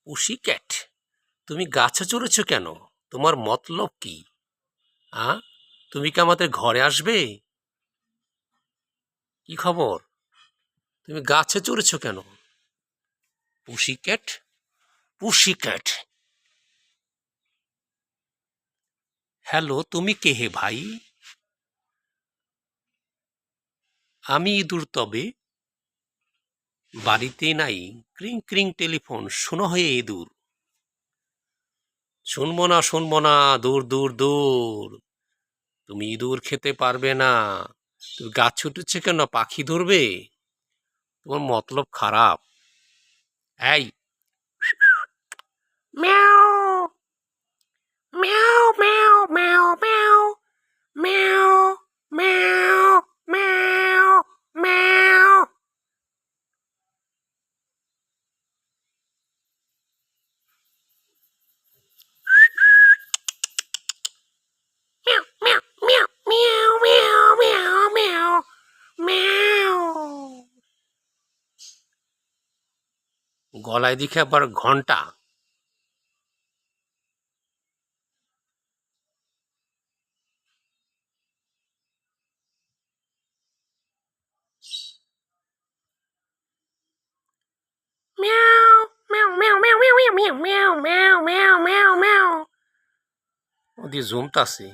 পুসিক্যাট, তুমি গাছে চড়েছ কেন? তোমার মতলব কি? তুমি কি আমাদের ঘরে আসবে? কি খবর? তুমি গাছে চড়েছ কেন? পুসিক্যাট, পুসিক্যাট। হ্যালো, তুমি কে হে ভাই? আমি ইঁদুর, তবে বাড়িতে নাই। ক্রিং ক্রিং টেলিফোন, শোনো হয়ে ইঁদুর। শুনবো না, দূর দূর দূর। তুমি ইঁদুর খেতে পারবে না। তুমি গাছ ছুটেছে কেন? পাখি ধরবে? তোমার মতলব খারাপ। এই, ম্যাও ম্যাও ম্যাও ম্যাও ম্যাও ম্যাও ম্যাও ম্যাও ম্যাও। গলায় দেখে আবার ঘন্টা। ওদি জমতাছে।